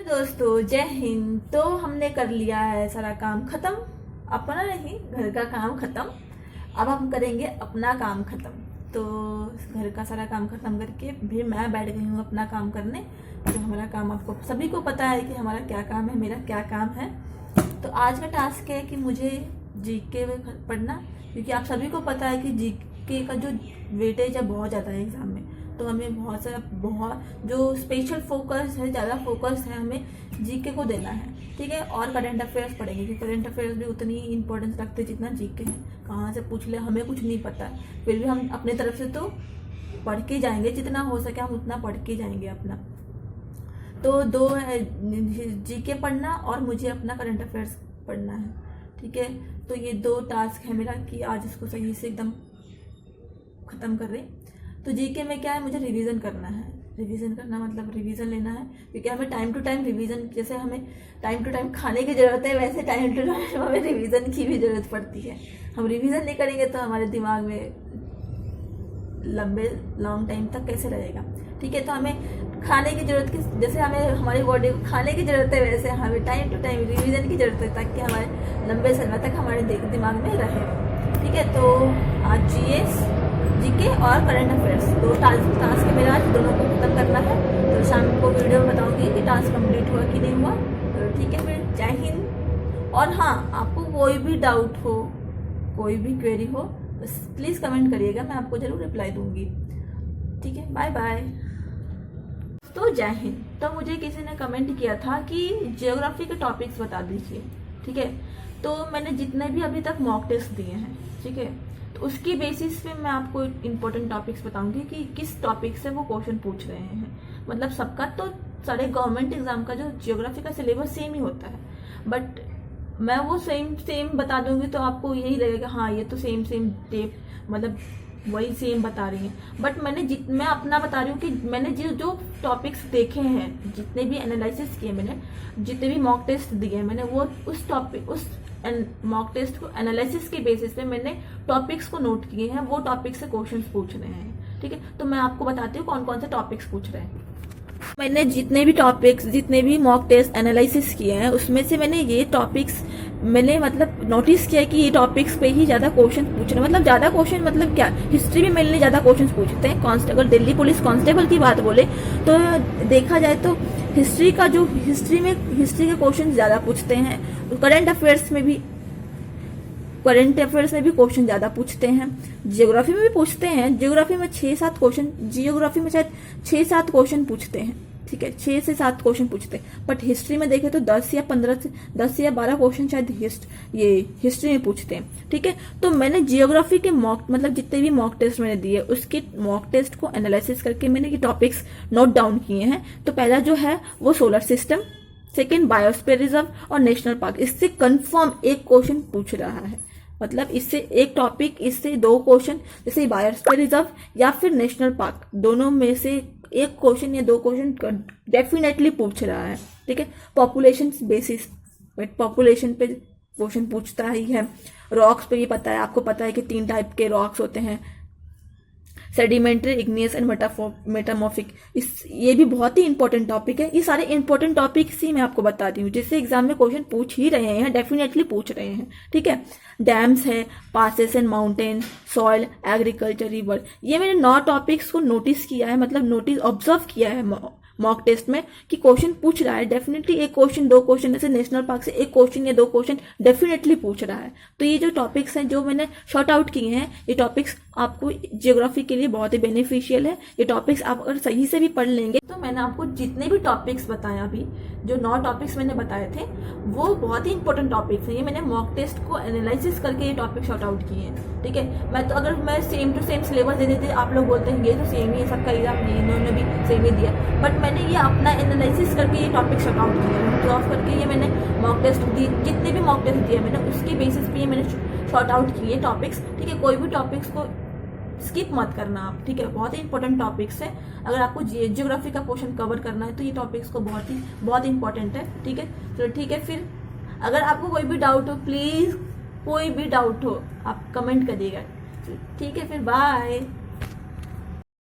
दोस्तों, जय हिंद। तो हमने कर लिया है सारा काम खत्म, अपना नहीं घर का काम खत्म। अब हम करेंगे अपना काम खत्म। तो घर का सारा काम खत्म करके फिर मैं बैठ गई हूँ अपना काम करने। तो हमारा काम आपको सभी को पता है कि हमारा क्या काम है, मेरा क्या काम है। तो आज का टास्क है कि मुझे जीके पढ़ना, क्योंकि आप सभी को पता है कि जीके का जो वेटेज है बहुत ज़्यादा है एग्जाम में। तो हमें बहुत जो स्पेशल फोकस है, ज़्यादा फोकस है हमें जीके को देना है, ठीक है। और करंट अफेयर्स पढ़ेंगे कि करंट अफेयर्स भी उतनी ही इंपॉर्टेंस रखते जितना जीके है। कहाँ से पूछ ले, हमें कुछ नहीं पता, फिर भी हम अपने तरफ से तो पढ़ के जाएंगे, जितना हो सके हम उतना पढ़ के जाएंगे अपना। तो दो है, जीके पढ़ना और मुझे अपना करंट अफेयर्स पढ़ना है, ठीक है। तो ये दो टास्क है मेरा कि आज इसको सही से एकदम ख़त्म कर रहे। तो जीके में क्या है, मुझे रिवीजन करना है। रिवीजन करना मतलब रिवीजन लेना है, क्योंकि हमें टाइम टू टाइम रिवीजन, जैसे हमें टाइम टू टाइम खाने की ज़रूरत है, वैसे टाइम टू टाइम हमें रिवीजन की भी ज़रूरत पड़ती है। हम रिवीजन नहीं करेंगे तो हमारे दिमाग में लॉन्ग टाइम तक कैसे रहेगा, ठीक है। तो हमें खाने की ज़रूरत की, जैसे हमें हमारी बॉडी को खाने की ज़रूरत है, वैसे हमें टाइम टू टाइम रिवीजन की ज़रूरत है, ताकि हमारे लंबे समय तक हमारे दिमाग में रहे, ठीक है। तो आज जीके और करंट अफेयर्स दो टास्क है मेरा, आज दोनों को खत्म करना है। तो शाम को वीडियो में बताऊंगी कि टास्क कंप्लीट हुआ कि नहीं हुआ। तो ठीक है, फिर जय हिंद। और हाँ, आपको कोई भी डाउट हो, कोई भी क्वेरी हो, तो प्लीज़ कमेंट करिएगा, मैं आपको जरूर रिप्लाई दूंगी, ठीक है। Bye bye. तो जय हिंद। तो मुझे किसी ने कमेंट किया था कि जियोग्राफी के टॉपिक्स बता दीजिए, ठीक है। तो मैंने जितने भी अभी तक मॉक टेस्ट दिए हैं, ठीक है, तो उसकी बेसिस पे मैं आपको इम्पोर्टेंट टॉपिक्स बताऊंगी कि किस टॉपिक से वो क्वेश्चन पूछ रहे हैं। मतलब सबका तो सारे गवर्नमेंट एग्जाम का जो जियोग्राफी का सिलेबस सेम ही होता है, बट मैं वो सेम बता दूंगी तो आपको यही लगेगा हाँ ये तो सेम टेप, मतलब वही सेम बता रही हैं। बट मैं अपना बता रही हूँ कि मैंने जो टॉपिक्स देखे हैं, जितने भी एनालिसिस किए मैंने, जितने भी मॉक टेस्ट दिए मैंने, वो उस मॉक टेस्ट को एनालिसिस के बेसिस पे मैंने टॉपिक्स को नोट किए हैं, वो टॉपिक से क्वेश्चंस पूछ रहे हैं, ठीक है। तो मैं आपको बताती हूँ कौन कौन से टॉपिक्स पूछ रहे हैं। मैंने जितने भी मॉक टेस्ट एनालिसिस किए हैं, उसमें से मैंने ये टॉपिक्स मतलब नोटिस किया कि ये टॉपिक्स पे ही ज्यादा क्वेश्चन पूछ रहे हैं। मतलब ज्यादा क्वेश्चन मतलब क्या, हिस्ट्री में मेनली ज्यादा क्वेश्चन पूछते हैं। अगर दिल्ली पुलिस कांस्टेबल की बात बोले तो देखा जाए तो हिस्ट्री के क्वेश्चन ज्यादा पूछते हैं। करंट अफेयर्स में भी क्वेश्चन ज्यादा पूछते हैं। जियोग्राफी में भी पूछते हैं। जियोग्राफी में 6-7 क्वेश्चन पूछते हैं, ठीक है, 6 से 7 क्वेश्चन पूछते हैं। बट हिस्ट्री में देखें तो 10 या 12 क्वेश्चन शायद हिस्ट्री में पूछते हैं, ठीक है। तो मैंने जियोग्राफी के मतलब जितने भी मॉक टेस्ट मैंने दिए, उसके मॉक टेस्ट को एनालिसिस करके मैंने ये टॉपिक्स नोट डाउन किए हैं। तो पहला जो है वो solar system, second biosphere reserve और नेशनल पार्क। इससे कंफर्म एक क्वेश्चन पूछ रहा है, मतलब इससे एक टॉपिक, इससे 2 क्वेश्चन, जैसे बायोस्फीयर रिजर्व या फिर नेशनल पार्क, दोनों में से एक क्वेश्चन या 2 क्वेश्चन डेफिनेटली पूछ रहा है, ठीक है। पॉपुलेशन बेसिस, पॉपुलेशन पे क्वेश्चन पूछता ही है। रॉक्स पे ये पता है, आपको पता है कि 3 टाइप के रॉक्स होते हैं, सेडिमेंट्री, इग्नियस एंड मेटामॉर्फिक। ये भी बहुत ही इंपॉर्टेंट टॉपिक है। ये सारे इंपॉर्टेंट टॉपिक्स ही मैं आपको बता दी हूँ, जिससे एग्जाम में क्वेश्चन पूछ ही रहे हैं, डेफिनेटली पूछ रहे हैं, ठीक है। डैम्स है, passes and mountain, soil, agriculture, river. ये मैंने 9 टॉपिक्स को नोटिस किया है, मतलब ऑब्जर्व किया है मॉक टेस्ट में कि क्वेश्चन पूछ रहा है। डेफिनेटली एक क्वेश्चन, 2 क्वेश्चन, जैसे नेशनल पार्क से एक क्वेश्चन या 2 क्वेश्चन डेफिनेटली पूछ रहा है। तो ये जो टॉपिक्स हैं जो मैंने शॉर्ट आउट किए हैं, ये टॉपिक्स आपको जियोग्राफी के लिए बहुत ही बेनिफिशियल है। ये टॉपिक्स आप अगर सही से भी पढ़ लेंगे, तो मैंने आपको जितने भी टॉपिक्स बताए, अभी जो 9 टॉपिक्स मैंने बताए थे, वो बहुत ही इंपॉर्टेंट टॉपिक्स हैं। ये मैंने मॉक टेस्ट को एनालिसिस करके ये टॉपिक शॉर्ट आउट किए हैं, ठीक है। अगर मैं सेम टू सेम सिलेबस दे देती, आप लोग बोलते हैं ये तो सेम ही है, सबका एग्जाम इन्होंने भी सेम ही दिया, बट मैंने ये अपना एनालिसिस करके ये टॉपिक शॉर्ट आउट किया, ड्रॉप करके ये मैंने मॉक टेस्ट दी, जितने भी मॉक टेस्ट दिए मैंने, उसके बेसिस पे ये मैंने शॉर्ट आउट किए टॉपिक्स, ठीक है। कोई भी टॉपिक्स को स्किप मत करना आप, ठीक है। बहुत ही इंपॉर्टेंट टॉपिक्स है। अगर आपको जियोग्राफी का क्वेश्चन कवर करना है तो ये टॉपिक्स को बहुत इंपॉर्टेंट है, ठीक है। तो ठीक है, फिर अगर आपको कोई भी डाउट हो, प्लीज कोई भी डाउट हो आप कमेंट करिएगा, ठीक है। फिर बाय।